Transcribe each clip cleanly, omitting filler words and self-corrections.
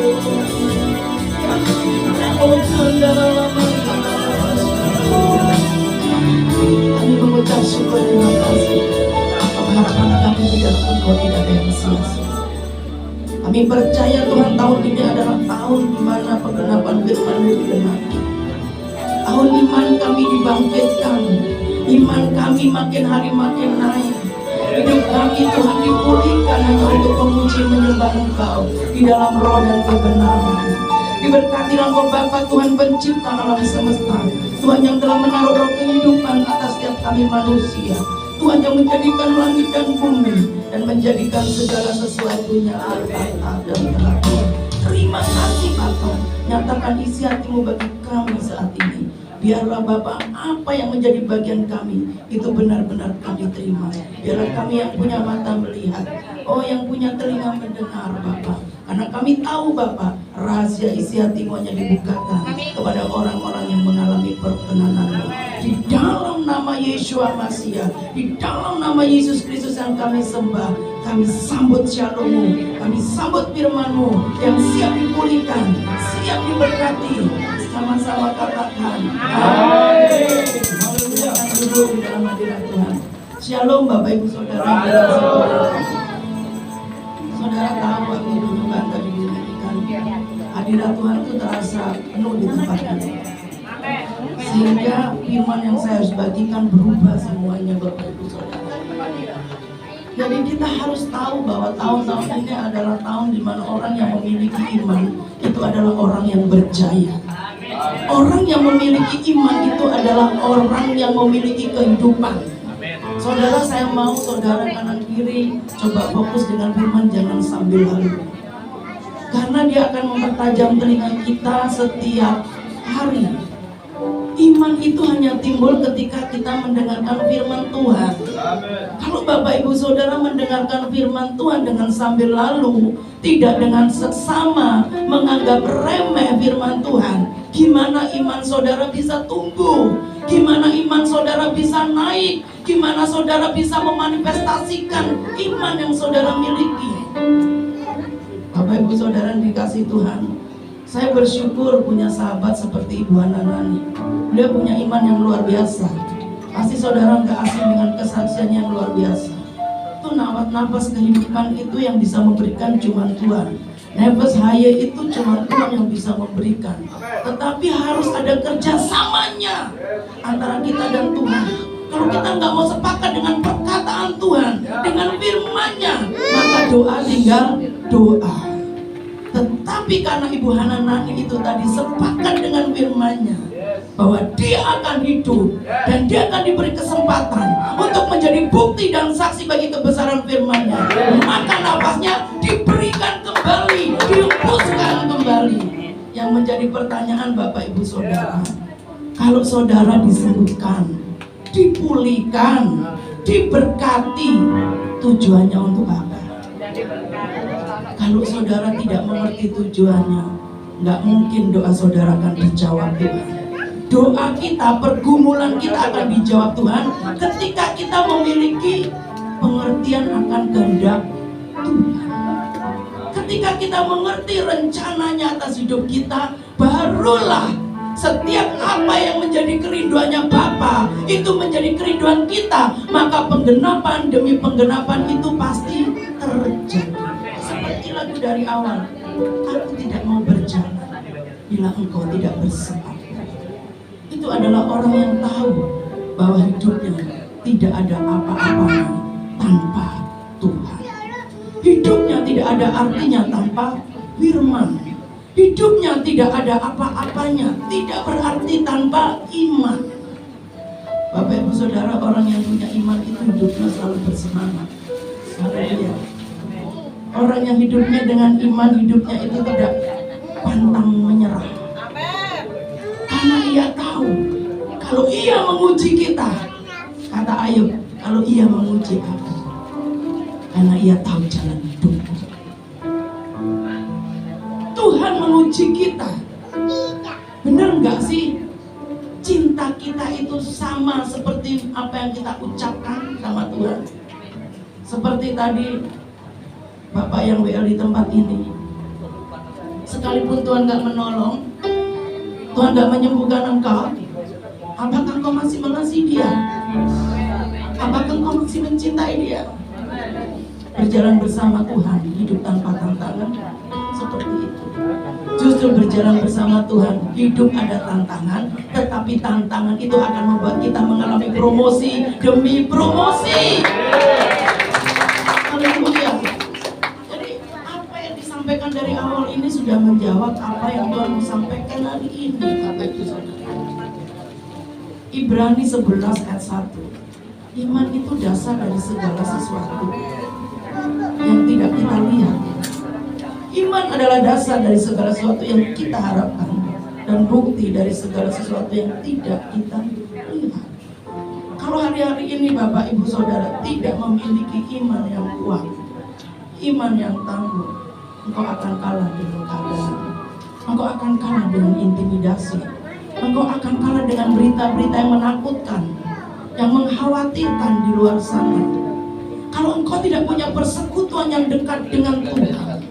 Kami mengucap syukur terima kasih. Pengharapan kami di dalam Engkau tidak ada yang sia-sia. Kami percaya Tuhan, tahun ini adalah tahun di mana penggenapan firman-Mu digenapi. Tahun iman kami dibangkitkan, iman kami makin hari makin naik. Hidup kami Tuhan dipulihkan hanya untuk memuji menyembah Engkau di dalam roh dan kebenaran. Diberkatilah Engkau Bapa Tuhan pencipta alam semesta, Tuhan yang telah menaruh roh kehidupan atas setiap kami manusia, Tuhan yang menjadikan langit dan bumi dan menjadikan segala sesuatunya berkata dan terakhir. Terima kasih Bapa, nyatakan isi hati-Mu bagi kami saat ini. Biarlah Bapa, apa yang menjadi bagian kami itu benar-benar kami terima. Biarlah kami yang punya mata melihat, oh yang punya telinga mendengar Bapa. Karena kami tahu Bapa, rahasia isi hati-Mu hanya dibukakan kepada orang-orang yang mengalami perkenanan-Mu. Di dalam nama Yeshua Masiah, di dalam nama Yesus Kristus yang kami sembah, kami sambut shalom-Mu, kami sambut firman-Mu yang siap dipulihkan, siap diberkati. Sama-sama katakan amin. Haleluya. Duduk di dalam hadirat Tuhan. Shalom Bapak Ibu Saudara. Saudara tahu waktu penyembahan tadi dinyanyikan, hadirat Tuhan itu terasa penuh di tempat ini. Sehingga firman yang saya harus bagikan berubah semuanya Bapak Ibu Saudara. Jadi kita harus tahu bahwa tahun-tahun ini adalah tahun di mana orang yang memiliki iman itu adalah orang yang berjaya. Orang yang memiliki iman itu adalah orang yang memiliki kehidupan. Saudara, saya mau saudara kanan kiri coba fokus dengan firman, jangan sambil lalu. Karena dia akan mempertajam telinga kita setiap hari. Iman itu hanya timbul ketika kita mendengarkan firman Tuhan. Kalau Bapak Ibu Saudara mendengarkan firman Tuhan dengan sambil lalu, tidak dengan seksama menganggap remeh firman Tuhan, gimana iman saudara bisa tumbuh? Gimana iman saudara bisa naik? Gimana saudara bisa memanifestasikan iman yang saudara miliki? Bapak Ibu Saudara dikasih Tuhan, saya bersyukur punya sahabat seperti Ibu Hana Nani. Beliau punya iman yang luar biasa. Pasti saudara nggak asing dengan kesaksiannya yang luar biasa. Itu nafas kehidupan itu yang bisa memberikan cuma Tuhan. Nafas haya itu cuma Tuhan yang bisa memberikan. Tetapi harus ada kerjasamanya antara kita dan Tuhan. Kalau kita nggak mau sepakat dengan perkataan Tuhan, dengan firman-Nya, maka doa tinggal doa. Tetapi karena Ibu Hana Nani itu tadi sepakat dengan firman-Nya, bahwa dia akan hidup dan dia akan diberi kesempatan untuk menjadi bukti dan saksi bagi kebesaran firman-Nya, maka nafasnya diberikan kembali, dihembuskan kembali. Yang menjadi pertanyaan Bapak Ibu Saudara, kalau saudara disembuhkan, dipulihkan, diberkati, tujuannya untuk apa? Kalau saudara tidak mengerti tujuannya, nggak mungkin doa saudara akan dijawab Tuhan. Doa kita, pergumulan kita akan dijawab Tuhan ketika kita memiliki pengertian akan kehendak Tuhan. Ketika kita mengerti rencananya atas hidup kita, barulah setiap apa yang menjadi kerinduannya Bapa itu menjadi kerinduan kita, maka penggenapan demi penggenapan itu pasti terjadi. Seperti lagu dari awal, aku tidak mau berjalan bila engkau tidak bersama. Itu adalah orang yang tahu bahwa hidupnya tidak ada apa-apanya tanpa Tuhan. Hidupnya tidak ada artinya tanpa firman. Hidupnya tidak ada apa-apanya, tidak berarti tanpa iman. Bapak Ibu Saudara, orang yang punya iman itu hidupnya selalu bersemangat. Haleluya. Orang yang hidupnya dengan iman, hidupnya itu tidak pantang menyerah. Karena ia tahu kalau ia menguji kita, kata Ayub, kalau ia menguji aku, karena ia tahu jalan hidupku. Tuhan menguji kita. Benar nggak sih? Cinta kita itu sama seperti apa yang kita ucapkan sama Tuhan. Seperti tadi Bapak yang WL di tempat ini, Sekalipun Tuhan gak menolong, Tuhan gak menyembuhkan engkau, apakah engkau masih mengasihi dia? Apakah engkau masih mencintai dia? Berjalan bersama Tuhan, hidup tanpa tantangan, seperti itu. Justru berjalan bersama Tuhan, hidup ada tantangan, tetapi tantangan itu akan membuat kita mengalami promosi demi promosi. Haleluya. Jadi apa yang disampaikan dari awal ini sudah menjawab apa yang Tuhan mau sampaikan hari ini, Bapak Ibu Saudara. Ibrani 11 ayat 1. Iman itu dasar dari segala sesuatu yang tidak kita lihat. Iman adalah dasar dari segala sesuatu yang kita harapkan dan bukti dari segala sesuatu yang tidak kita lihat. Kalau hari-hari ini Bapak Ibu Saudara tidak memiliki iman yang kuat, iman yang tangguh, engkau akan kalah dengan keadaan, engkau akan kalah dengan intimidasi, engkau akan kalah dengan berita-berita yang menakutkan, yang mengkhawatirkan di luar sana. Kalau engkau tidak punya persekutuan yang dekat dengan Tuhan,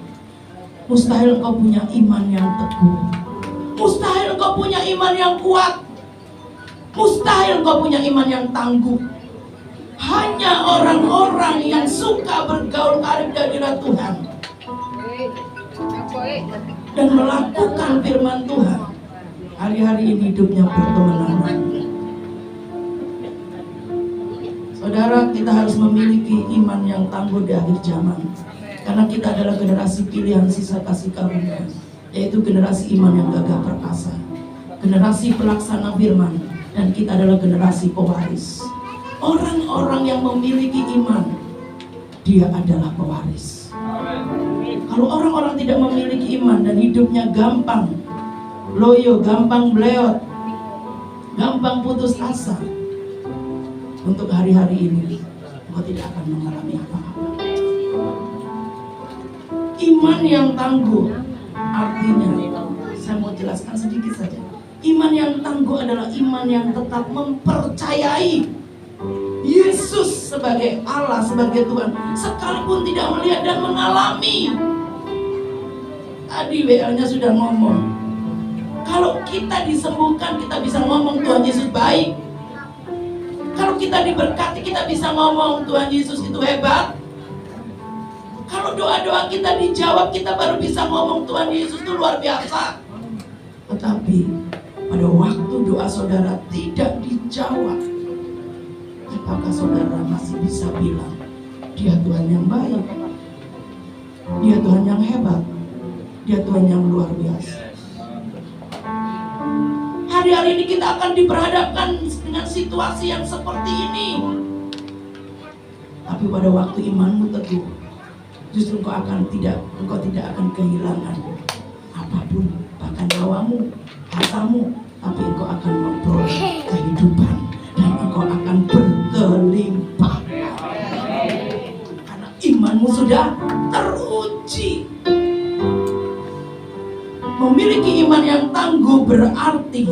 mustahil engkau punya iman yang teguh, mustahil engkau punya iman yang kuat, mustahil engkau punya iman yang tangguh. Hanya orang-orang yang suka bergaul karib di hadirat Tuhan dan melakukan firman Tuhan, hari-hari ini hidupnya berkemenangan. Saudara, kita harus memiliki iman yang tangguh di akhir zaman, karena kita adalah generasi pilihan sisa kasih karunia, yaitu generasi iman yang gagah perkasa, generasi pelaksana firman, dan kita adalah generasi pewaris. Orang-orang yang memiliki iman, dia adalah pewaris. Kalau orang-orang tidak memiliki iman dan hidupnya gampang loyo, gampang beleot, gampang putus asa, untuk hari-hari ini engkau tidak akan mengalami apa-apa. Iman yang tangguh artinya, saya mau jelaskan sedikit saja. Iman yang tangguh adalah iman yang tetap mempercayai Yesus sebagai Allah, sebagai Tuhan, sekalipun tidak melihat dan mengalami. Tadi WL-nya sudah ngomong, kalau kita disembuhkan, kita bisa ngomong Tuhan Yesus baik. Kalau kita diberkati, kita bisa ngomong Tuhan Yesus itu hebat. Kalau doa-doa kita dijawab, kita baru bisa ngomong Tuhan Yesus itu luar biasa. Tetapi pada waktu doa saudara tidak dijawab, apakah saudara masih bisa bilang dia Tuhan yang baik, dia Tuhan yang hebat, dia Tuhan yang luar biasa? Hari-hari ini kita akan diperhadapkan dengan situasi yang seperti ini. Tapi pada waktu imanmu teguh, justru engkau tidak akan kehilangan apapun, bahkan nyawamu, hartamu, tapi engkau akan memperoleh kehidupan dan engkau akan berkelimpah. Karena imanmu sudah teruji. Memiliki iman yang tangguh berarti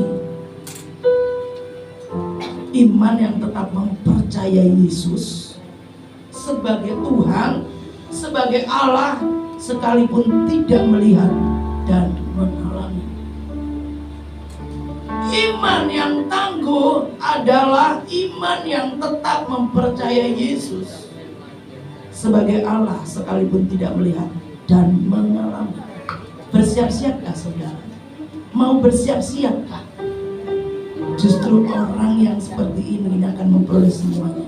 iman yang tetap mempercayai Yesus sebagai Tuhan, sebagai Allah, sekalipun tidak melihat dan mengalami. Iman yang tangguh adalah iman yang tetap mempercayai Yesus sebagai Allah, sekalipun tidak melihat dan mengalami. Bersiap-siapkah saudara? Mau bersiap-siapkah? Justru orang yang seperti ini akan memperoleh semuanya.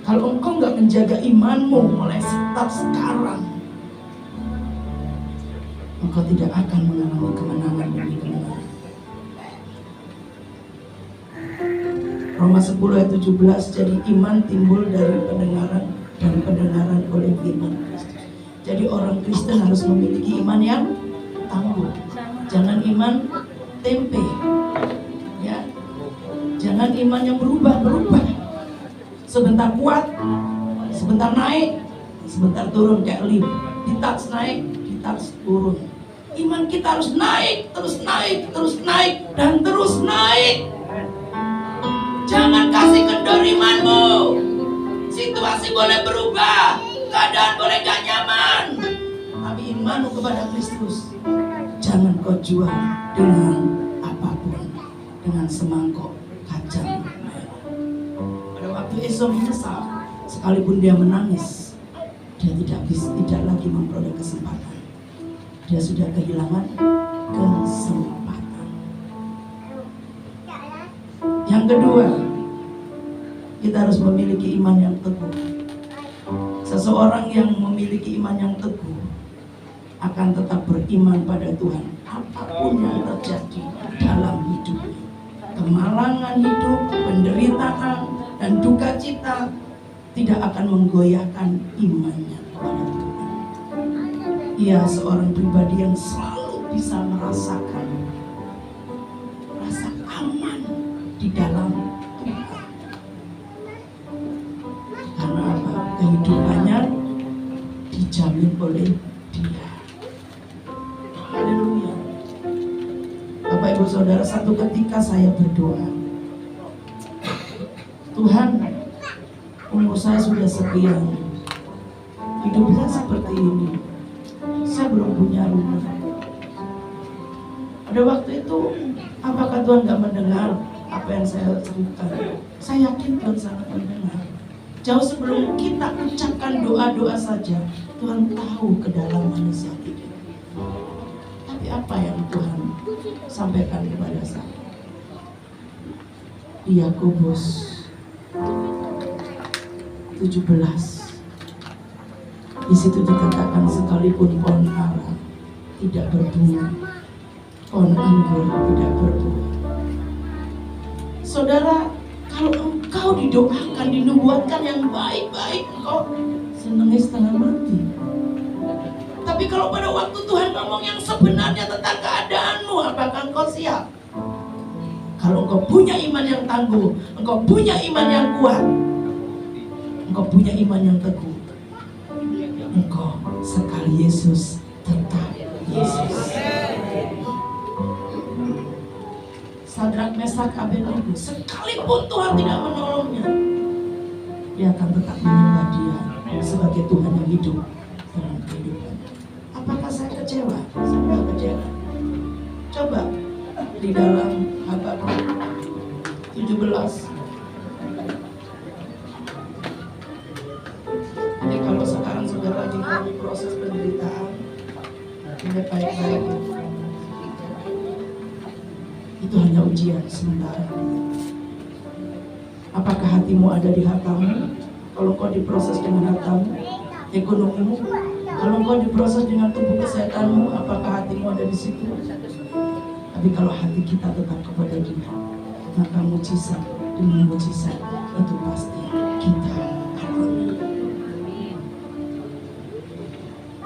Kalau engkau nggak menjaga imanmu mulai start sekarang, engkau tidak akan mengalami kemenangan demi kemenangan. Roma 10 ayat 17, jadi iman timbul dari pendengaran dan pendengaran oleh firman Kristus. Jadi orang Kristen harus memiliki iman yang tangguh. Jangan iman tempe, ya. Jangan iman yang berubah-berubah. Sebentar kuat, sebentar naik, sebentar turun kayak lift. Di-touch naik, di-touch turun. Iman kita harus naik, terus naik, terus naik, dan terus naik. Jangan kasih kendor imanmu. Situasi boleh berubah, keadaan boleh gak nyaman, tapi imanmu kepada Kristus, jangan kau jual dengan apapun, dengan semangkok kacang merah. Pada waktu Esau menyesal, sekalipun dia menangis, dia tidak lagi memperoleh kesempatan. Dia sudah kehilangan kesempatan. Yang kedua, kita harus memiliki iman yang teguh. Seseorang yang memiliki iman yang teguh akan tetap beriman pada Tuhan apapun yang terjadi dalam hidupnya. Kemalangan hidup, penderitaan, dan duka cita tidak akan menggoyahkan imannya kepada Tuhan. Ia seorang pribadi yang selalu bisa merasakan rasa aman di dalam Tuhan. Karena apa? Kehidupannya dijamin oleh Dia. Haleluya. Bapak Ibu Saudara, satu ketika saya berdoa, Tuhan, umur saya sudah sekian, hidupnya seperti ini, saya belum punya rumah. Pada waktu itu, apakah Tuhan gak mendengar apa yang saya ceritakan? Saya yakin Tuhan sangat mendengar. Jauh sebelum kita ucapkan doa-doa saja, Tuhan tahu kedalaman hati kita. Tapi apa yang Tuhan sampaikan kepada saya? Di Yakobus 17, di situ dikatakan sekalipun pohon ara tidak berbuah, pohon anggur tidak berbuah. Saudara, kalau engkau didoakan, dinubuatkan yang baik-baik, engkau senangnya setengah mati. Tapi kalau pada waktu Tuhan ngomong yang sebenarnya tentang keadaanmu, apakah engkau siap? Kalau engkau punya iman yang tangguh, engkau punya iman yang kuat, engkau punya iman yang teguh, engkau sekali Yesus tetap Yesus. Sadrak, Mesak, Abednego, sekalipun Tuhan tidak menolongnya, dia akan tetap menyembah Dia sebagai Tuhan yang hidup dalam kehidupan. Apakah saya kecewa? Saya tidak kecewa. Coba di dalam Habakuk 17. Jadi kalau sekarang saudara lagi dalam proses penderitaan, ingat baik-baik, itu hanya ujian sementara. Apakah hatimu ada di hartamu? Kalau kau diproses dengan hartamu, ekonomimu, kalau kau diproses dengan tubuh kesehatanmu, apakah hatimu ada di situ? Tapi kalau hati kita tetap kepada Dia, maka mujizat demi mujizat itu pasti kita alami.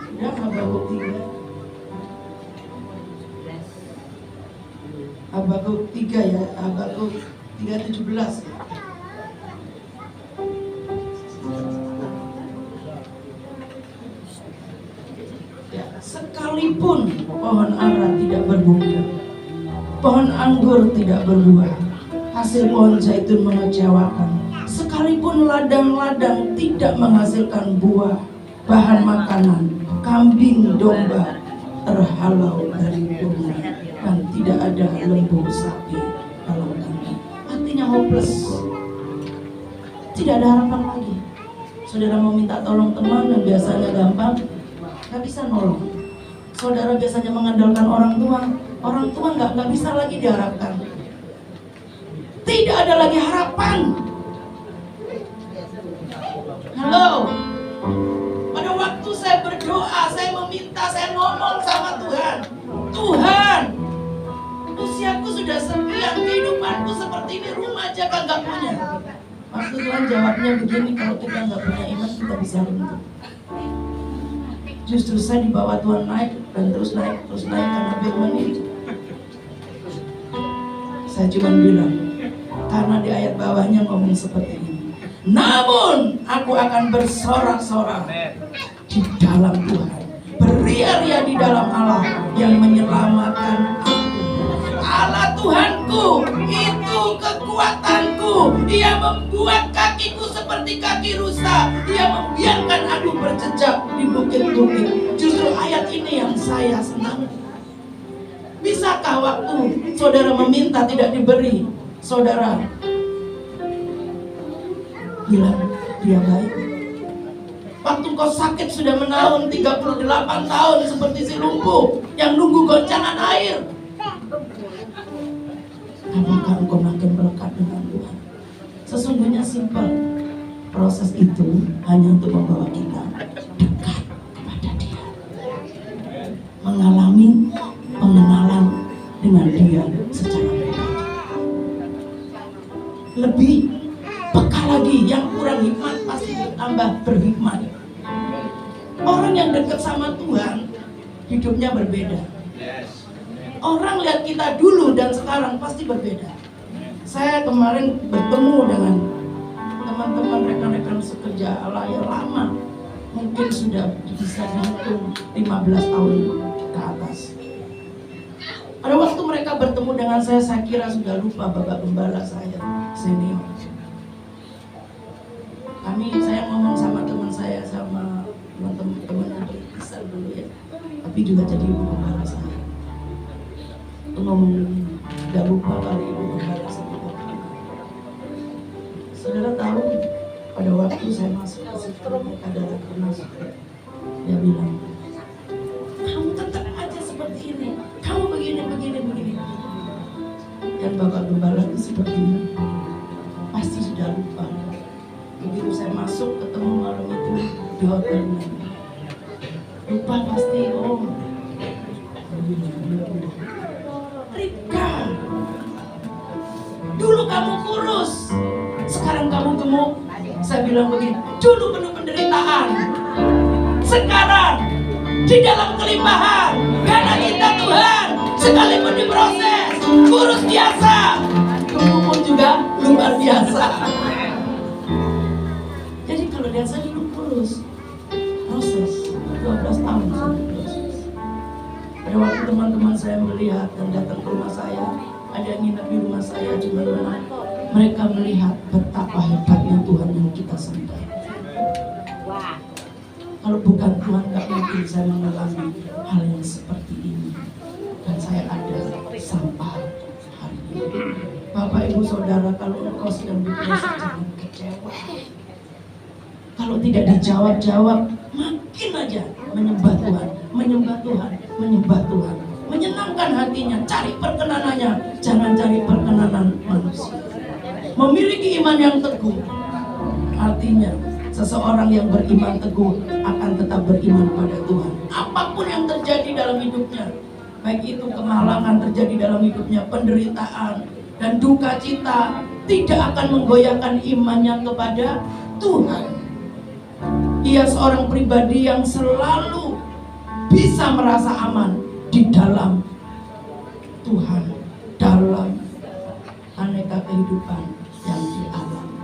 Sudah Habakuk 3. Habakuk 3 ya, Habakuk 3:17 ya. Ya, sekalipun pohon ara tidak berbunga, pohon anggur tidak berbuah, hasil pohon zaitun mengecewakan, sekalipun ladang-ladang tidak menghasilkan buah, bahan makanan, kambing domba terhalau dari bunga, dan tidak ada lembu sapi dalam kandang. Artinya hopeless, tidak ada harapan lagi. Saudara mau minta tolong teman yang biasanya gampang, nggak bisa nolong. Saudara biasanya mengandalkan orang tua nggak bisa lagi diharapkan. Tidak ada lagi harapan. Halo, pada waktu saya berdoa, saya meminta, saya ngomong sama Tuhan, Tuhan, usiaku sudah sekian, kehidupanku seperti ini, rumah aja kan nggak punya. Waktu Tuhan jawabnya begini, kalau kita nggak punya iman, kita bisa runtuh. Justru saya dibawa Tuhan naik dan terus naik karena firman ini. Saya cuma bilang, karena di ayat bawahnya ngomong seperti ini. Namun aku akan bersorak-sorak di dalam Tuhan, beria-ria di dalam Allah yang menyelamatkan aku. Allah Tuhanku, itu kekuatanku. Ia membuat kakiku seperti kaki rusa. Ia membiarkan aku berjejak di bukit-bukit. Justru ayat ini yang saya senang. Bisakah waktu saudara meminta tidak diberi, saudara bilang dia baik? Waktu kau sakit sudah menaun 38 tahun seperti si lumpuh yang nunggu goncangan air, apakah engkau makin melekat dengan Tuhan? Sesungguhnya simpel. Proses itu hanya untuk membawa kita dekat kepada Dia, mengalami pengenalan dengan Dia secara pribadi. Lebih peka lagi, yang kurang hikmat pasti ditambah berhikmat. Orang yang dekat sama Tuhan hidupnya berbeda. Orang lihat kita dulu dan sekarang pasti berbeda. Saya kemarin bertemu dengan teman-teman rekan-rekan sekerja Allah yang lama, mungkin sudah bisa dihitung 15 tahun ke atas. Pada waktu mereka bertemu dengan saya kira sudah lupa Bapak Gembala saya senior. Saya ngomong sama teman saya, sama teman-teman yang besar dulu ya, tapi juga jadi ibu gembala saya. Itu ngomong gak lupa kali ibu gembala sama Bapak. Saudara tahu, pada waktu saya masuk ke situ adalah kemas, dia bilang, kamu tetap aja seperti ini, kamu begini. Dan Bapak Gembala itu seperti ini, pasti sudah lupa. Begitu saya masuk ketemu malam itu di hotel, lupa pasti. Oh, Rika, dulu kamu kurus, sekarang kamu gemuk. Saya bilang begini, dulu penuh penderitaan, sekarang di dalam kelimpahan. Karena kita Tuhan, sekalipun diproses, kurus biasa, gemuk pun juga luar biasa. Jadi kalau dia saya dulu kurus, proses 12 tahun sampai proses. Pada waktu teman-teman saya melihat dan datang ke rumah saya, ada yang nginep di rumah saya di mana mereka melihat betapa hebatnya Tuhan yang kita sembah. Kalau bukan Tuhan, gak mungkin saya mengalami hal yang seperti ini. Dan saya ada sampai hari ini. Bapak, Ibu, Saudara, kalau engkau sedang diproses, jangan kecewa. Kalau tidak dijawab-jawab, makin aja menyembah Tuhan, menyenangkan hatinya, cari perkenanannya, jangan cari perkenanan manusia. Memiliki iman yang teguh, artinya seseorang yang beriman teguh akan tetap beriman pada Tuhan. Apapun yang terjadi dalam hidupnya, baik itu kemalangan terjadi dalam hidupnya, penderitaan dan duka cita, tidak akan menggoyahkan imannya kepada Tuhan. Ia seorang pribadi yang selalu bisa merasa aman di dalam Tuhan, dalam aneka kehidupan yang dialami.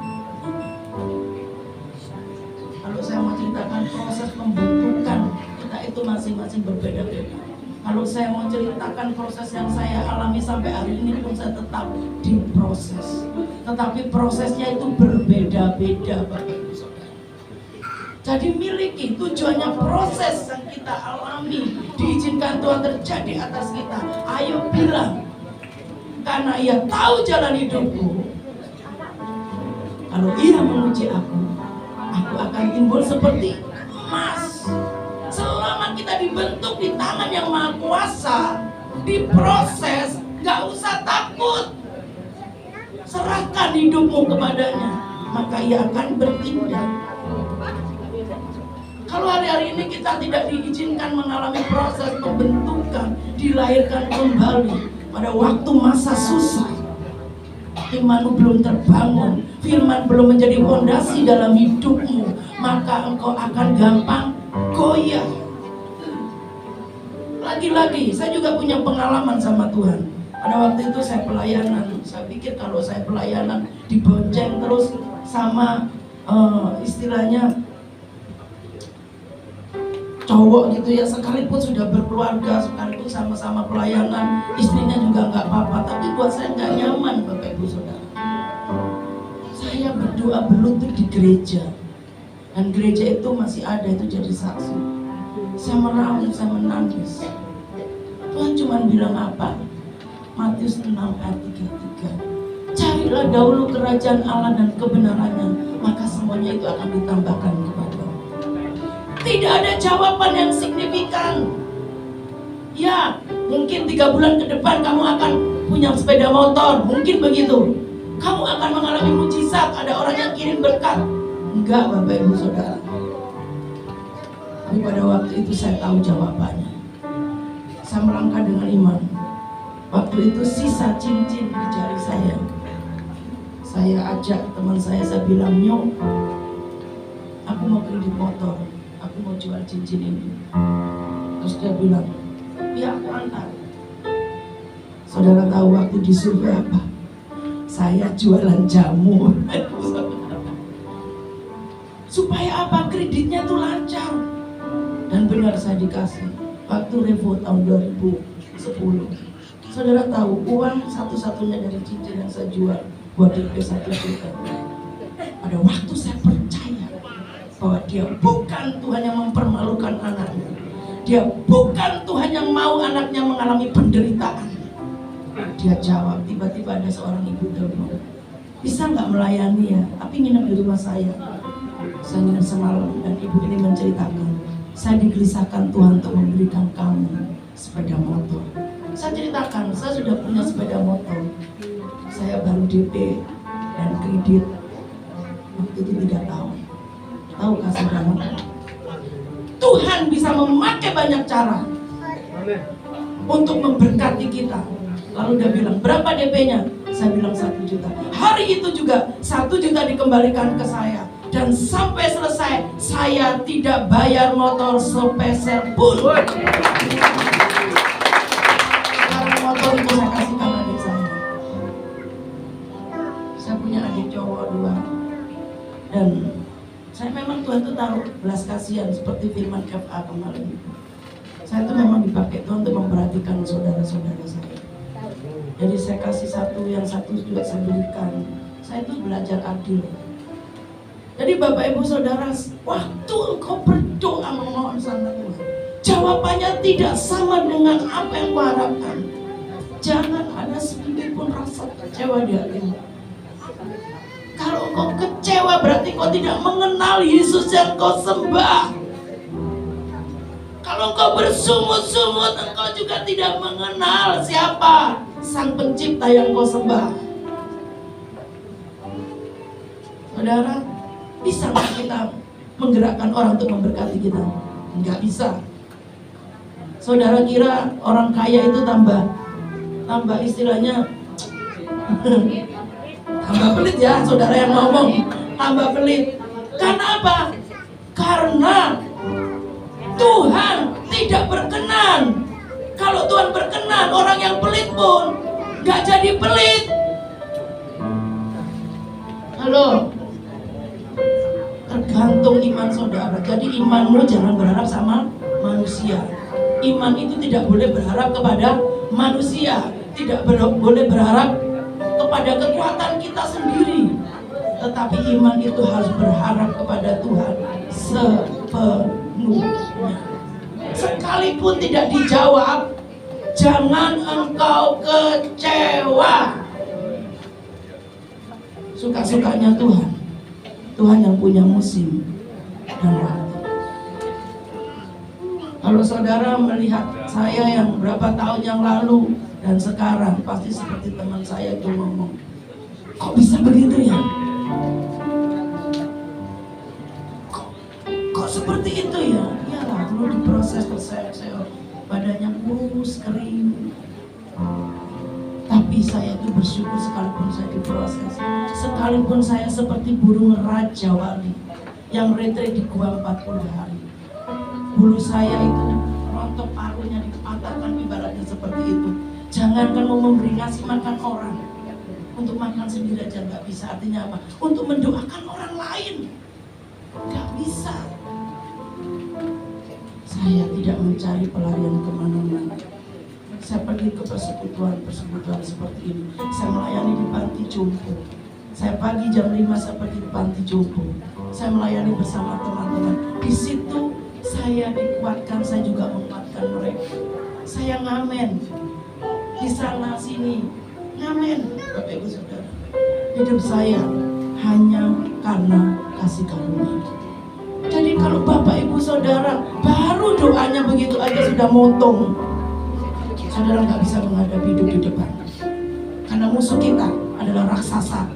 Kalau saya mau ceritakan proses pembentukan kita itu masing-masing berbeda-beda. Kalau saya mau ceritakan proses yang saya alami sampai hari ini pun saya tetap diproses. Tetapi prosesnya itu berbeda-beda, Bapak Ibu Saudara. Jadi miliki tujuannya proses yang kita alami diizinkan Tuhan terjadi atas kita. Ayo bilang, karena Ia tahu jalan hidupku. Kalau Ia menguji aku akan timbul seperti emas. Selama kita dibentuk di tangan yang Maha Kuasa, diproses, gak usah takut. Serahkan hidupmu kepadanya, maka Ia akan bertindak. Kalau hari-hari ini kita tidak diizinkan mengalami proses pembentukan, dilahirkan kembali pada waktu masa susah, imanmu belum terbangun, firman belum menjadi fondasi dalam hidupmu, maka engkau akan gampang goyah. Lagi-lagi, saya juga punya pengalaman sama Tuhan. Pada waktu itu saya pelayanan, saya pikir kalau saya pelayanan dibonceng terus sama istilahnya cowok gitu ya, sekalipun sudah berkeluarga, sekalipun sama-sama pelayanan, istrinya juga nggak apa-apa, tapi buat saya nggak nyaman, Bapak Ibu Saudara. Saya berdoa berlutut di gereja, dan gereja itu masih ada, itu jadi saksi. Saya meraung, saya menangis. Tuhan cuma bilang apa? Matius 6 ayat 33. Carilah dahulu kerajaan Allah dan kebenarannya, maka semuanya itu akan ditambahkan kepadamu. Tidak ada jawaban yang signifikan. Ya, mungkin 3 bulan ke depan kamu akan punya sepeda motor, mungkin begitu. Kamu akan mengalami mujizat, ada orang yang kirim berkat. Enggak, Bapak Ibu Saudara. Tapi pada waktu itu saya tahu jawabannya. Saya melangkah dengan iman. Waktu itu sisa cincin di jari saya. Saya ajak teman saya bilang, "Nyok, aku mau kredit motor, aku mau jual cincin ini." Terus dia bilang, "Ya, aku antar." Saudara tahu waktu disuruh apa? Saya jualan jamu. Supaya apa? Kreditnya tuh lancar. Dan benar saya dikasih. Waktu Revo tahun 2010. Saudara tahu, uang satu-satunya dari cincin yang saya jual buat DP 1 juta. Pada waktu saya percaya bahwa dia bukan Tuhan yang mempermalukan anaknya, dia bukan Tuhan yang mau anaknya mengalami penderitaan. Dia jawab, tiba-tiba ada seorang ibu telepon, "Bisa nggak melayani ya? Tapi nginep di rumah saya." Saya nginep semalam, dan ibu ini menceritakan, "Saya digelisahkan Tuhan untuk memberikan kamu sepeda motor." Saya ceritakan, saya sudah punya sepeda motor. Saya baru DP dan kredit waktu itu 3 tahun. Tahukah saudara? Tuhan bisa memakai banyak cara untuk memberkati kita. Lalu dia bilang, "Berapa DP-nya?" Saya bilang 1 juta. Hari itu juga 1 juta dikembalikan ke saya. Dan sampai selesai saya tidak bayar motor sepeser pun. Karena motor itu saya kasihkan adik saya. Saya punya adik cowok 2. Dan saya memang Tuhan itu taruh belas kasihan seperti firman KFA kemarin. Saya itu memang dipakai Tuhan untuk memperhatikan saudara-saudara saya. Jadi saya kasih satu, yang satu juga saya berikan. Saya itu belajar adil. Jadi Bapak Ibu Saudara, waktu engkau berdoa memohon sama Tuhan, jawabannya tidak sama dengan apa yang kau harapkan. Jangan ada sedikit pun rasa kecewa di hatimu. Kalau engkau kecewa berarti engkau tidak mengenal Yesus yang kau sembah. Kalau engkau bersungut-sungut, engkau juga tidak mengenal siapa Sang Pencipta yang kau sembah. Saudara, bisa nggak kita menggerakkan orang untuk memberkati kita? Nggak bisa. Saudara kira orang kaya itu tambah istilahnya tambah pelit ya, saudara yang ngomong tambah pelit. Karena apa? Karena Tuhan tidak berkenan. Kalau Tuhan berkenan, orang yang pelit pun nggak jadi pelit. Halo, tergantung iman saudara. Jadi imanmu jangan berharap sama manusia. Iman itu tidak boleh berharap kepada manusia, tidak boleh berharap kepada kekuatan kita sendiri. Tetapi iman itu harus berharap kepada Tuhan sepenuhnya. Sekalipun tidak dijawab, jangan engkau kecewa. Suka-sukanya Tuhan. Tuhan yang punya musim dan waktu. Kalau saudara melihat saya yang berapa tahun yang lalu dan sekarang, pasti seperti teman saya itu ngomong, "Kok bisa begitu ya? Kok seperti itu ya?" Iyalah, dulu diproses terseok-seok, badannya kurus, kering. Tapi saya itu bersyukur sekalipun saya diproses, sekalipun saya seperti burung raja wali yang retret di gua 40 hari. Bulu saya itu rontok, paruhnya dipatahkan, ibaratnya seperti itu. Jangankan mau memberi ngasih makan orang, untuk makan sendiri aja nggak bisa. Artinya apa? Untuk mendoakan orang lain nggak bisa. Saya tidak mencari pelarian kemana-mana. Saya pergi ke persekutuan seperti ini. Saya melayani di panti jompo. Saya pagi jam 5 saya pergi di panti jompo. Saya melayani bersama teman-teman. Di situ saya dikuatkan, saya juga menguatkan mereka. Saya ngamen di sana sini, ngamen, Bapak Ibu Saudara. Hidup saya hanya karena kasih karunia. Jadi kalau Bapak Ibu Saudara baru doanya begitu aja sudah motong, saudara nggak bisa menghadapi hidup di depan. Karena musuh kita adalah raksasa.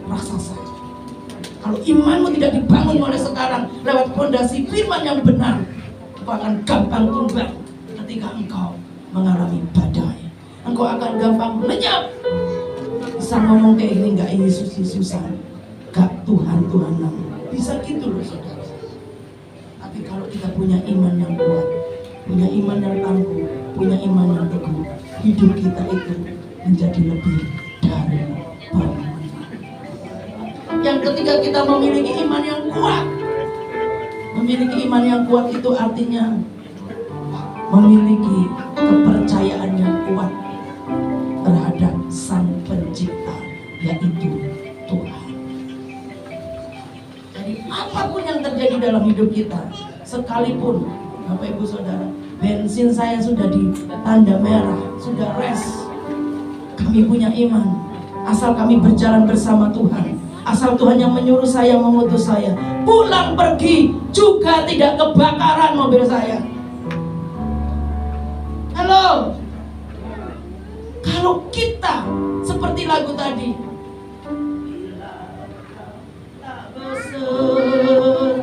Kalau imanmu tidak dibangun mulai sekarang lewat fondasi firman yang benar, engkau akan gampang tumbang ketika engkau mengalami badai. Engkau akan gampang lenyap. Bisa ngomong kayak gini, gak Yesus-Yesusan, gak Tuhan-Tuhanan. Bisa gitu loh saudara. Tapi kalau kita punya iman yang kuat, punya iman yang tangguh, punya iman yang teguh, hidup kita itu menjadi lebih dari pemenang. Yang ketiga, kita memiliki iman yang kuat. Memiliki iman yang kuat itu artinya memiliki kepercayaan yang kuat terhadap Sang Pencipta, yaitu Tuhan. Jadi apapun yang terjadi dalam hidup kita, sekalipun Bapak Ibu Saudara, bensin saya sudah di tanda merah, sudah res, kami punya iman. Asal kami berjalan bersama Tuhan, asal Tuhan yang menyuruh saya, mengutus saya, pulang pergi juga tidak kebakaran mobil saya. Halo. Kalau kita seperti lagu tadi, tak besertaku,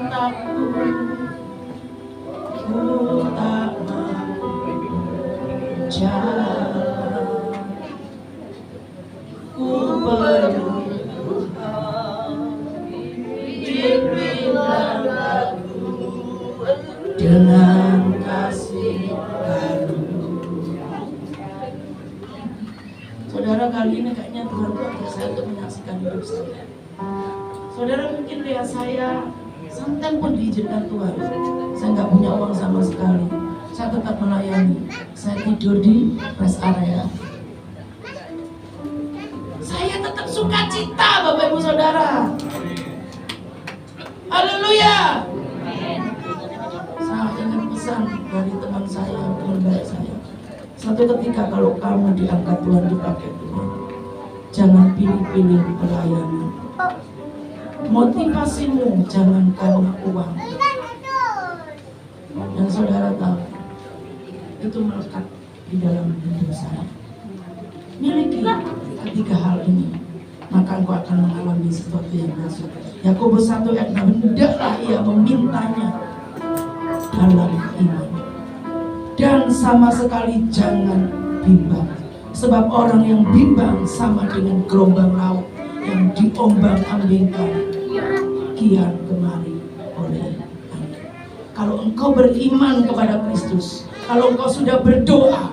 ku tak mampu jalan, ku perlu dibimbinglah aku dengan kasih karunia. Saudara, kali ini kayaknya Tuhan pakai saya untuk menyaksikan hidup saya. Saudara mungkin lihat saya santai pun diizinkan Tuhan. Saya nggak punya uang sama sekali. Saya tetap melayani. Saya tidur di rest area. Saya tetap sukacita, Bapak Ibu Saudara. Haleluya. Saya ingat pesan dari teman saya, teman baik saya. Satu ketika kalau kamu diangkat Tuhan, dipakai Tuhan, jangan pilih-pilih pelayanan. Motivasimu jangan karena uang. Dan saudara tahu, itu melekat di dalam hidup saya. Miliki ketiga hal ini, maka engkau akan mengalami sesuatu yang dahsyat. Yakobus 1 ayat 6, hendaklah ia memintanya dalam iman. Dan sama sekali jangan bimbang, sebab orang yang bimbang sama dengan gelombang laut yang diombang-ambingkan kian kemari oleh angin. Kalau engkau beriman kepada Kristus, kalau engkau sudah berdoa,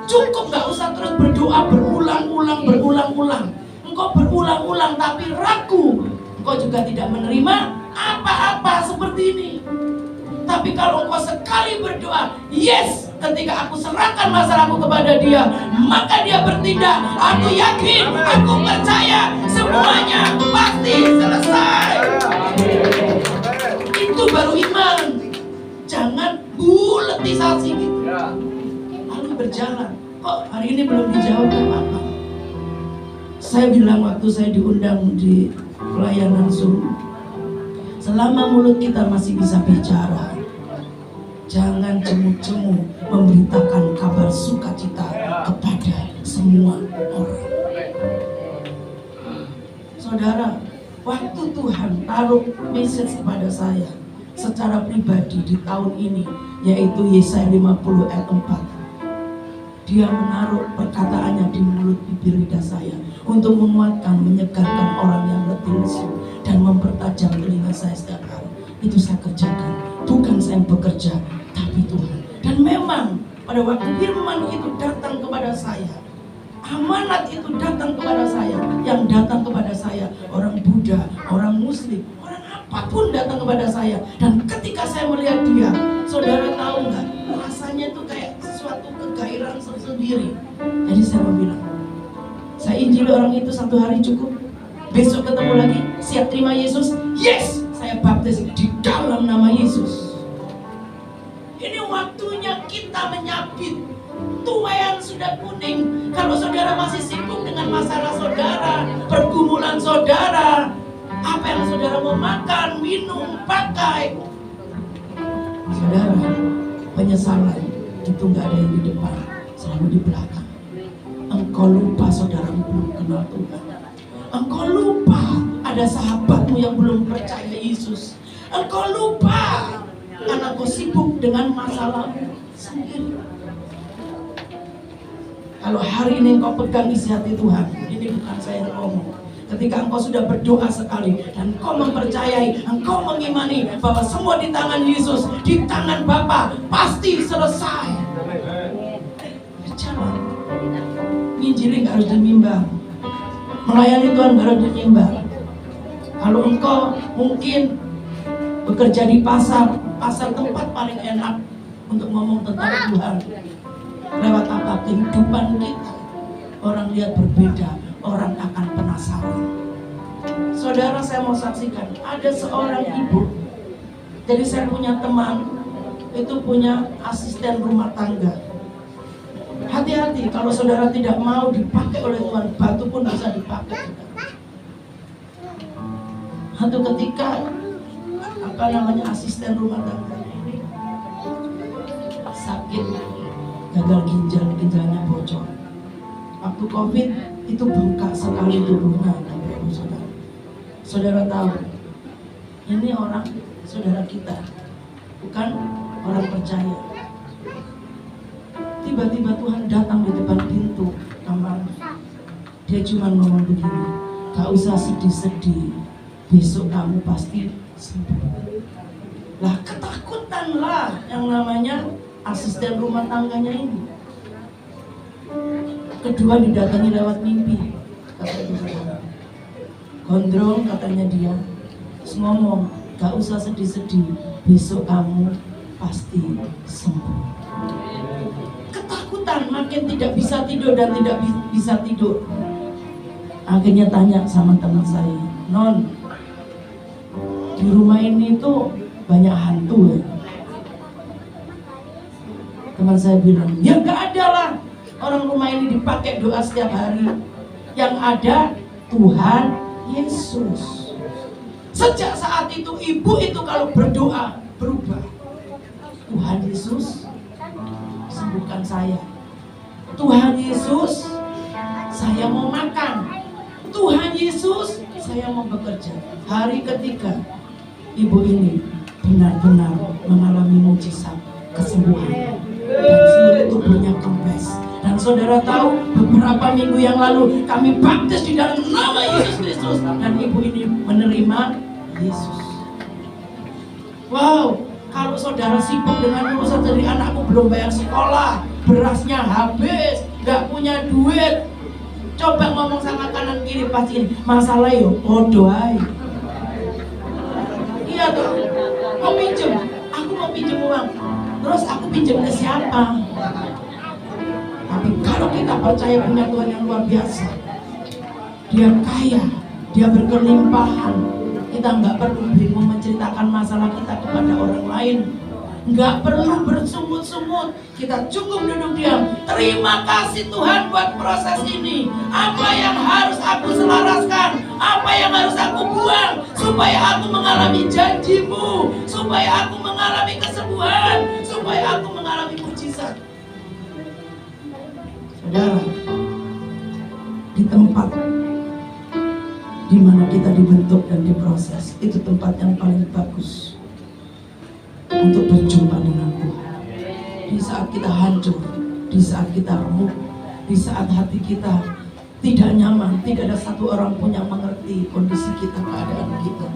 cukup gak usah terus berdoa berulang-ulang. Engkau berulang-ulang tapi ragu, engkau juga tidak menerima apa-apa seperti ini. Tapi kalau engkau sekali berdoa, yes, ketika aku serahkan masalahku kepada Dia, maka Dia bertindak. Aku yakin, aku percaya, semuanya pasti selesai. Itu baru iman. Jangan buletisasi gitu, lalu berjalan. Kok hari ini belum dijawab apa-apa? Saya bilang waktu saya diundang di pelayanan Zoom, selama mulut kita masih bisa bicara, jangan jemu-jemu memberitakan kabar sukacita kepada semua orang. Saudara, waktu Tuhan taruh message kepada saya secara pribadi di tahun ini, yaitu Yesaya 50 ayat 4, Dia menaruh perkataannya di mulut bibir lidah saya untuk menguatkan, menyegarkan orang yang letih lesu dan mempertajam telinga saya setiap hari. Itu saya kerjakan, bukan saya yang bekerja, tapi Tuhan. Dan memang pada waktu firman itu datang kepada saya, amanat itu datang kepada saya, yang datang kepada saya orang Buddha, orang Muslim, orang apapun datang kepada saya. Dan ketika saya melihat dia, saudara tahu nggak, rasanya itu kayak sesuatu kegairahan sendiri. Jadi saya mau bilang, saya injili orang itu 1 hari cukup. Besok ketemu lagi, siap terima Yesus? Yes, saya baptis di dalam nama Yesus. Ini waktunya kita menyabit tua yang sudah kuning. Kalau saudara masih sibuk dengan masalah saudara, pergumulan saudara, apa yang saudara mau makan, minum, pakai, saudara, penyesalan itu gak ada yang di depan, selalu di belakang. Engkau lupa saudaramu belum kenal Tuhan. Engkau lupa ada sahabatmu yang belum percaya Yesus. Engkau lupa karena kau sibuk dengan masalahmu sendiri. Kalau hari ini engkau pegang isi hati Tuhan, ini bukan saya yang ngomong. Ketika engkau sudah berdoa sekali dan engkau mempercayai, engkau mengimani bahwa semua di tangan Yesus, di tangan Bapa, pasti selesai. Berjalan. Nginjili gak harus dimimbang, melayani Tuhan gak harus dimimbang. Kalau engkau mungkin bekerja di pasar tempat paling enak untuk ngomong tentang Tuhan. Lewat apa? Kehidupan kita. Orang lihat berbeda, orang akan penasaran. Saudara, saya mau saksikan, ada seorang ibu. Jadi saya punya teman, itu punya asisten rumah tangga. Hati-hati, kalau saudara tidak mau dipakai oleh Tuhan, batu pun bisa dipakai. Satu ketika, asisten rumah tangga ini sakit, gagal ginjalnya bocor. Waktu COVID itu bengkak sekali tubuhnya. Saudara tahu, ini orang saudara kita, bukan orang percaya. Tiba-tiba Tuhan datang di depan pintu kamar. Dia cuma ngomong begini, gak usah sedih-sedih, besok kamu pasti sembuh. Lah ketakutanlah yang namanya asisten rumah tangganya ini. Kedua didatangi lewat mimpi, kata itu saudara. Gondrong katanya dia, terus ngomong, gak usah sedih-sedih, besok kamu pasti sembuh. Ketakutan, makin tidak bisa tidur dan tidak bisa tidur. Akhirnya tanya sama teman saya, Non, di rumah ini tuh banyak hantu ya? Teman saya bilang, ya gak ada lah, orang rumah ini dipakai doa setiap hari. Yang ada Tuhan Yesus. Sejak saat itu ibu itu kalau berdoa berubah. Tuhan Yesus sembuhkan saya. Tuhan Yesus, saya mau makan. Tuhan Yesus, saya mau bekerja. Hari ketiga ibu ini benar-benar mengalami mujizat kesembuhan dan seluruh tubuhnya kempes. Dan saudara tahu, beberapa minggu yang lalu kami baptis di dalam nama Yesus Kristus dan ibu ini menerima Yesus. Wow, kalau saudara sibuk dengan urusan dari anakku belum bayar sekolah, berasnya habis, gak punya duit, coba ngomong sama kanan kiri pasti ini masalah yo bodoh aja. Iya tuh, mau pinjem, aku mau pinjem uang, terus aku pinjem ke siapa? Tapi kalau kita percaya punya Tuhan yang luar biasa, dia kaya, dia berkelimpahan, kita nggak perlu bingung menceritakan masalah kita kepada orang lain, nggak perlu bersungut-sungut, kita cukup duduk diam. Terima kasih Tuhan buat proses ini. Apa yang harus aku selaraskan, apa yang harus aku buang supaya aku mengalami janjimu, supaya aku mengalami kesembuhan, supaya aku mengalami mujizat. Saudara, di tempat di mana kita dibentuk dan diproses, itu tempat yang paling bagus untuk berjumpa dengan Tuhan. Di saat kita hancur, di saat kita remuk, di saat hati kita tidak nyaman, tidak ada satu orang pun yang mengerti kondisi kita, keadaan kita.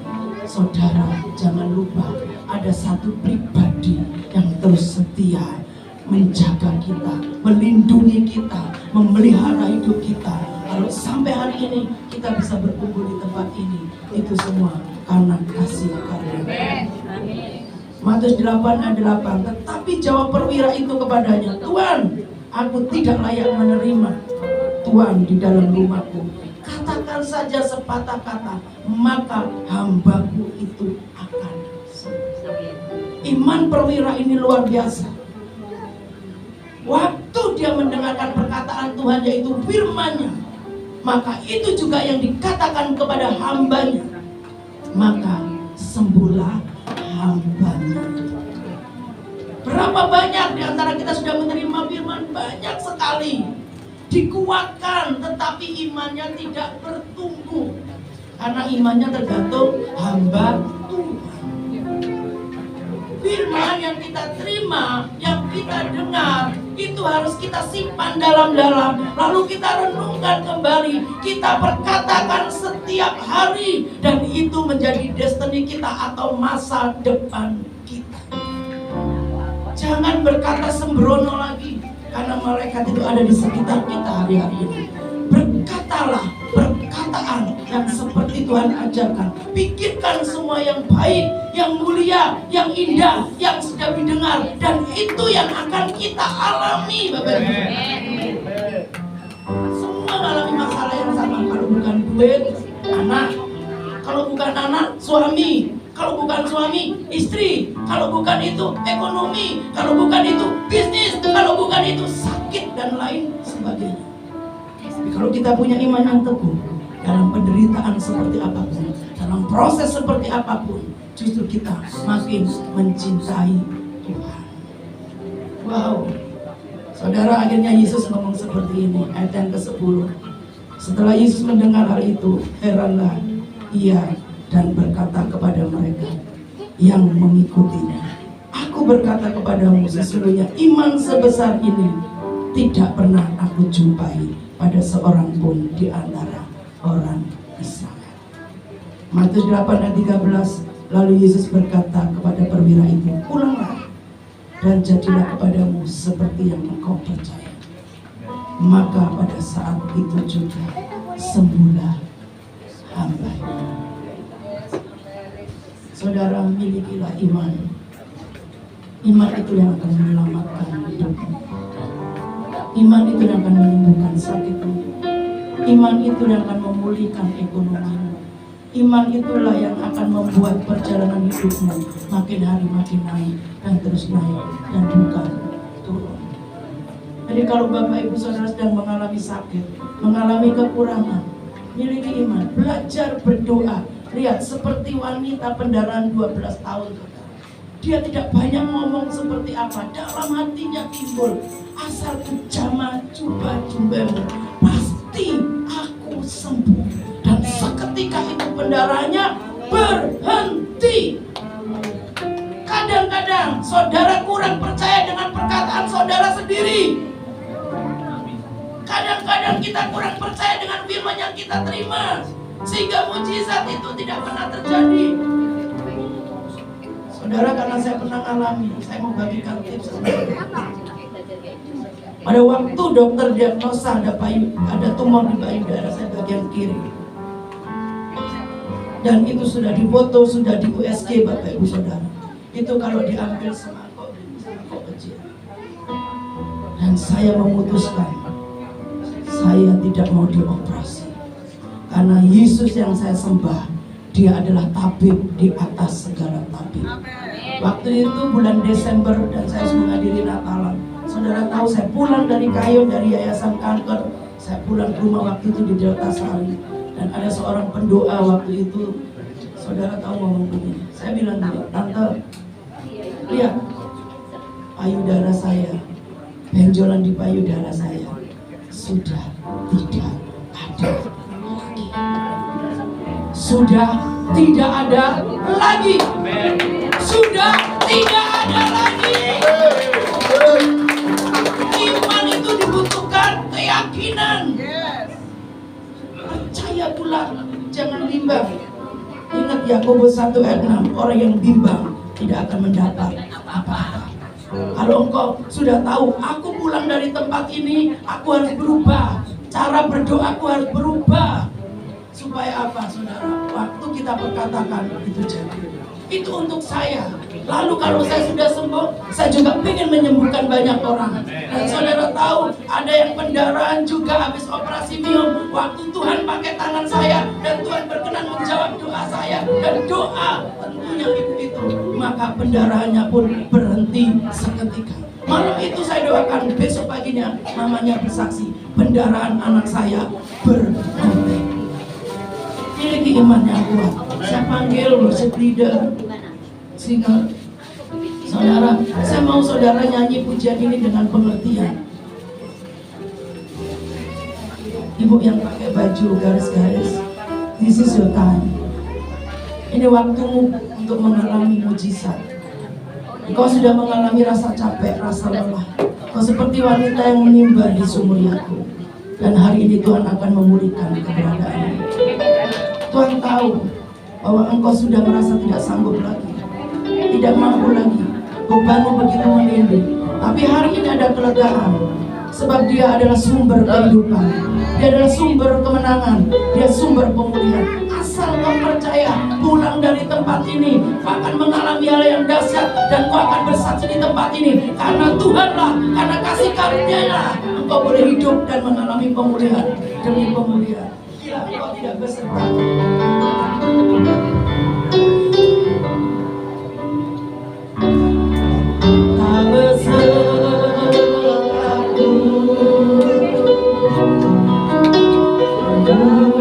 Saudara, jangan lupa ada satu pribadi yang terus setia menjaga kita, melindungi kita, memelihara hidup kita. Kalau sampai hari ini kita bisa berkumpul di tempat ini, itu semua karena kasih karunia. Matius 8 ayat 8. Tetapi jawab perwira itu kepadanya, Tuan, aku tidak layak menerima Tuan di dalam rumahku. Katakan saja sepatah kata, maka hambaku itu akan sembuh. Iman perwira ini luar biasa. Waktu dia mendengarkan perkataan Tuhan, yaitu firman-Nya, maka itu juga yang dikatakan kepada hambanya, maka sembuhlah hambanya. Berapa banyak di antara kita sudah menerima firman? Banyak sekali. Dikuatkan, tetapi imannya tidak bertumbuh. Karena imannya tergantung hamba Tuhan. Firman yang kita terima, yang kita dengar, itu harus kita simpan dalam-dalam. Lalu kita renungkan kembali, kita perkatakan setiap hari, dan itu menjadi destiny kita atau masa depan kita. Jangan berkata sembrono lagi, karena malaikat itu ada di sekitar kita hari-hari ini. Berkatalah perkataan yang seperti Tuhan ajarkan. Pikirkan semua yang baik, yang mulia, yang indah, yang sudah didengar, dan itu yang akan kita alami, Bapak Ibu. Semua mengalami masalah yang sama. Kalau bukan duit, anak. Kalau bukan anak, suami. Kalau bukan suami, istri. Kalau bukan itu, ekonomi. Kalau bukan itu, bisnis. Kalau bukan itu, sakit dan lain sebagainya. Tapi kalau kita punya iman yang teguh, dalam penderitaan seperti apapun, dalam proses seperti apapun, justru kita makin mencintai Tuhan. Wow. Saudara, akhirnya Yesus ngomong seperti ini, ayat yang ke-10. Setelah Yesus mendengar hal itu, heranlah ia dan berkata kepada mereka yang mengikutinya, aku berkata kepadamu, sesungguhnya iman sebesar ini tidak pernah aku jumpai pada seorang pun di antara orang Israel. Matius 8 ayat 13. Lalu Yesus berkata kepada perwira itu, pulanglah dan jadilah kepadamu seperti yang engkau percaya. Maka pada saat itu juga sembuhlah hamba-Nya. Saudara, milikilah iman. Iman itu yang akan menyelamatkan hidupmu. Iman itu yang akan menyembuhkan sakitmu. Iman itu yang akan memulihkan ekonomimu. Iman itulah yang akan membuat perjalanan hidupmu makin hari makin naik dan terus naik dan bukan turun. Jadi kalau Bapak Ibu Saudara sedang mengalami sakit, mengalami kekurangan, miliki iman, belajar berdoa. Lihat, seperti wanita pendarahan 12 tahun. Dia tidak banyak ngomong seperti apa, dalam hatinya timbul, asalku jamah jubah-jubahmu, pasti aku sembuh. Dan seketika itu pendarahannya berhenti. Kadang-kadang saudara kurang percaya dengan perkataan saudara sendiri. Kadang-kadang kita kurang percaya dengan firman yang kita terima, sehingga mujizat itu tidak pernah terjadi. Saudara, karena saya pernah alami, saya mau bagikan tips. Pada waktu dokter diagnosa ada tumor di payudara saya bagian kiri, dan itu sudah difoto, sudah di USG, Bapak Ibu Saudara. Itu kalau diambil semangkok kecil. Dan saya memutuskan, saya tidak mau dioperasi. Karena Yesus yang saya sembah, Dia adalah tabib di atas segala tabib. Waktu itu bulan Desember dan saya sudah menghadiri Natalan. Saudara tahu, saya pulang dari Kayo, dari Yayasan Kanker. Saya pulang ke rumah waktu itu di Delta Sari. Dan ada seorang pendoa waktu itu. Saudara tahu ngomong begini. Saya bilang, Tante, lihat payudara saya, benjolan di payudara saya sudah tidak ada. Sudah tidak ada lagi. Sudah tidak ada lagi. Iman itu dibutuhkan keyakinan. Percaya pula, jangan bimbang. Ingat Yakobus 1 ayat 6, orang yang bimbang tidak akan mendapat apa-apa. Kalau engkau sudah tahu, aku pulang dari tempat ini, aku harus berubah. Cara berdoaku harus berubah. Supaya apa, saudara? Waktu kita perkatakan itu jadi. Itu untuk saya. Lalu kalau saya sudah sembuh, saya juga ingin menyembuhkan banyak orang. Dan saudara tahu, ada yang pendarahan juga habis operasi miom. Waktu Tuhan pakai tangan saya dan Tuhan berkenan menjawab doa saya dan doa tentunya itu, maka pendarahannya pun berhenti seketika. Malam itu saya doakan, besok paginya mamanya bersaksi, pendarahan anak saya berhenti. Miliki iman yang kuat. Saya panggil worship leader, singer. Saudara, saya mau saudara nyanyi pujian ini dengan pengertian. Ibu yang pakai baju garis-garis, this is your time. Ini waktumu untuk mengalami mujizat. Kau sudah mengalami rasa capek, rasa lelah. Kau seperti wanita yang menimba di sumur Yakub. Dan hari ini Tuhan akan memulihkan keberadaanmu. Tuhan tahu bahwa engkau sudah merasa tidak sanggup lagi, tidak mampu lagi, bebanmu begitu menindih. Tapi hari ini ada kelegaan, sebab Dia adalah sumber kehidupan, Dia adalah sumber kemenangan, Dia sumber pemulihan. Asal kau percaya, pulang dari tempat ini, kau akan mengalami hal yang dahsyat dan kau akan bersaksi di tempat ini. Karena Tuhanlah, karena kasih karunia-Nya, engkau boleh hidup dan mengalami pemulihan demi pemulihan. Bila engkau tidak berserta, tak bersertaku, kemuliaan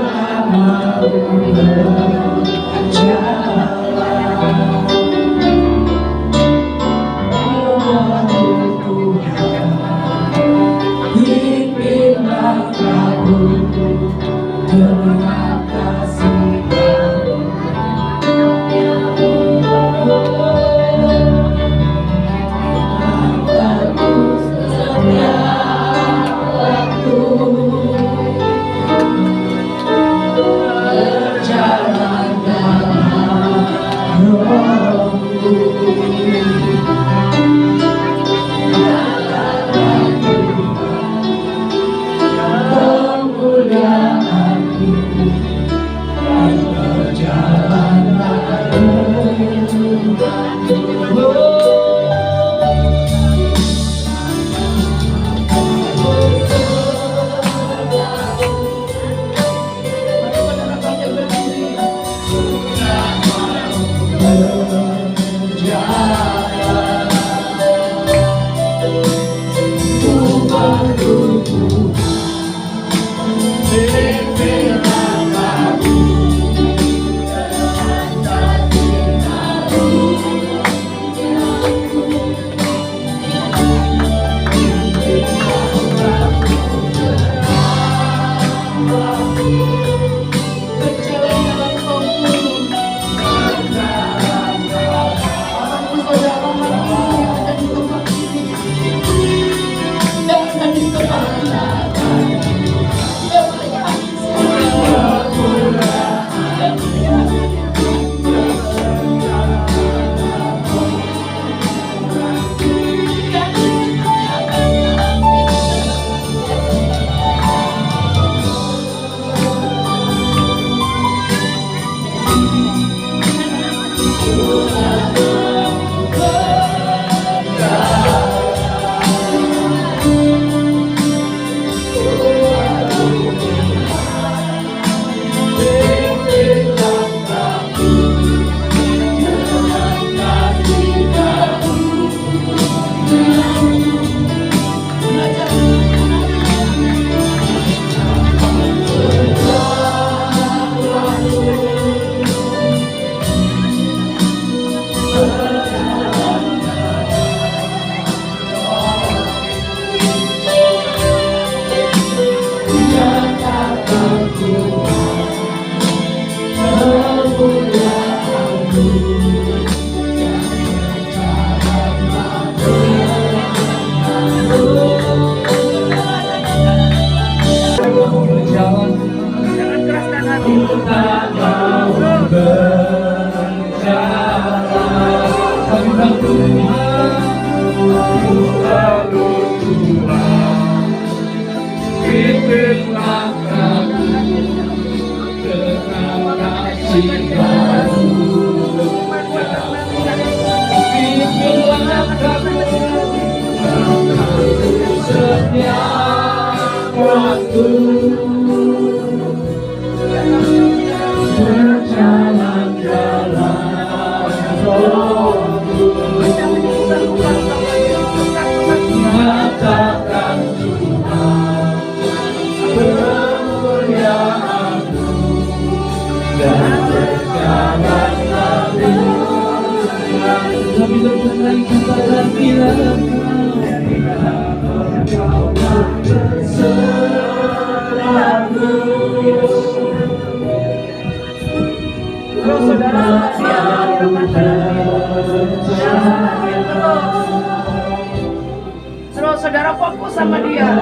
sama dia.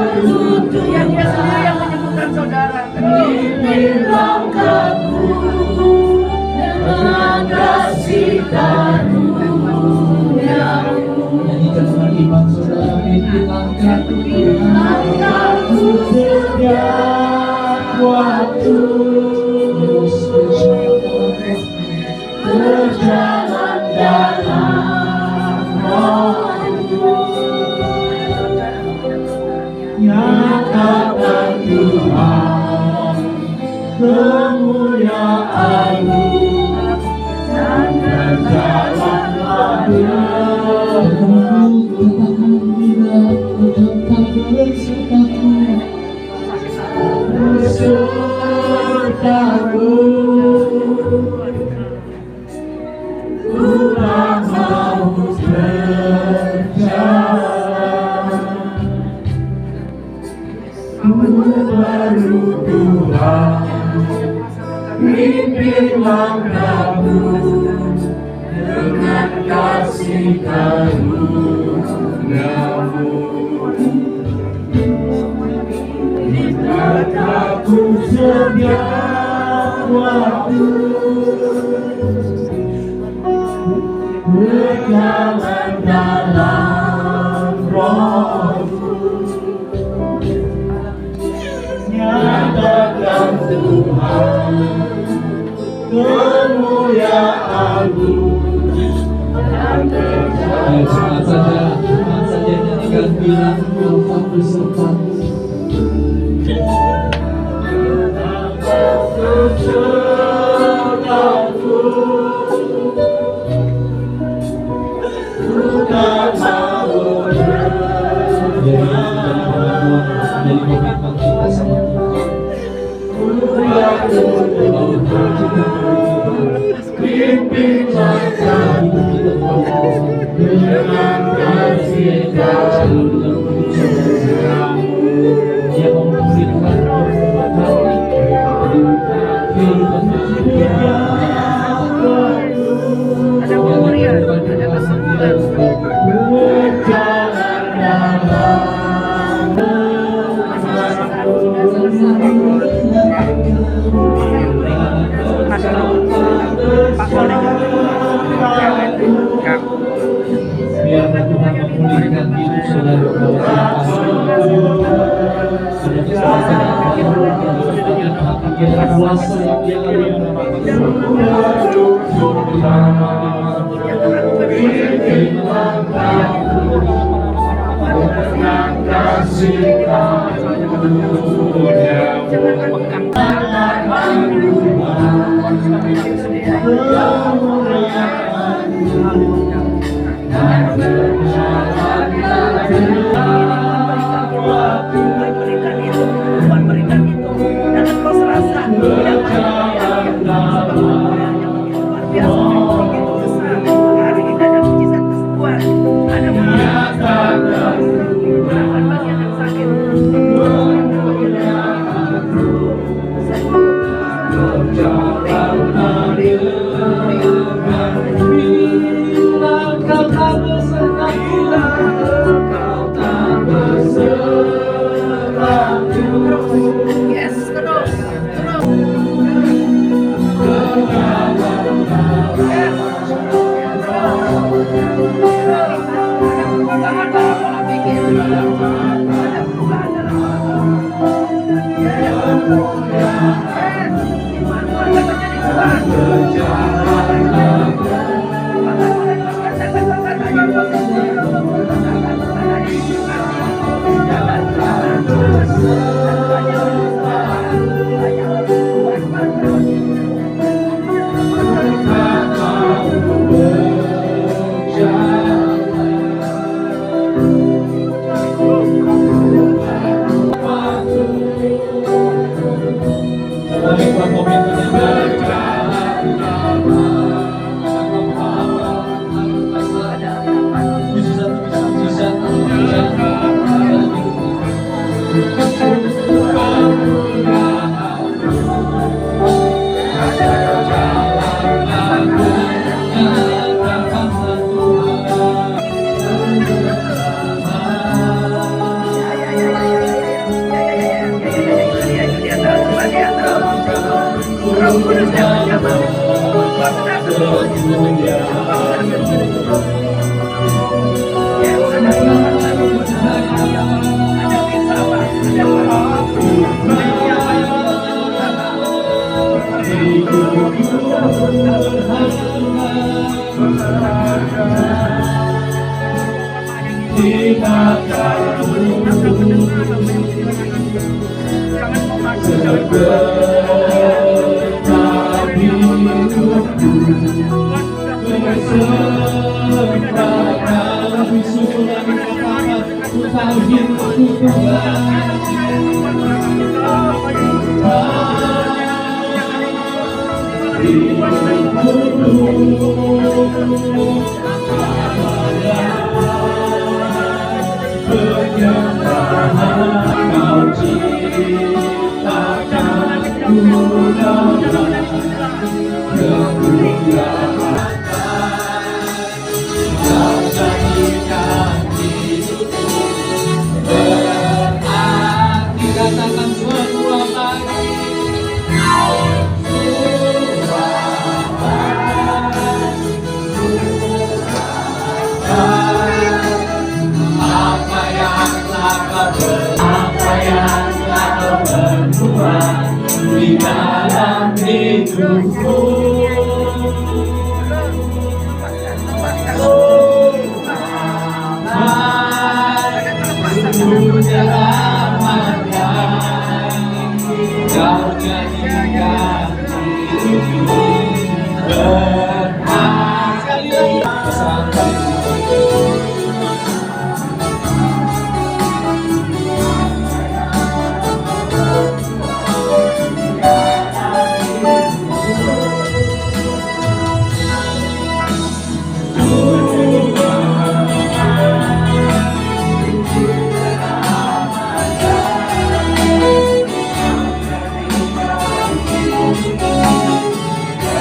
Dia sendiri yang menyembuhkan saudara. Pimpin langkahku dengan kasih karunia-Mu. Nyanyikan dengan iman saudara. Pimpin langkahku setiap waktu, berjalan dalam Roh-Mu. Nyatakan Tuhan kemuliaan-Mu dan berjalanlah denganku. Katakan bila besertaku, besertaku. Ku tak mau berjalan, ku baru Tuhan, pimpin langkahku dengan kasih karunia-Mu. Kataku setiap waktu, berjalan dalam Roh-Mu. Nyatakan Tuhan kemuliaan-Mu dan berjalan. Semangat saja nyanyikan bilang Tuhan besertaku. Jadi komitmen kita sama pimpin langkah dengan kasih karunia-Mu. Dia mau memberikan kehidupan ada umur ya, ada kesembuhan. Berjalan dalam biarlah Tuhan memulihkan hidup saudara sudah kuasa yang dia Kau jadikan hidupku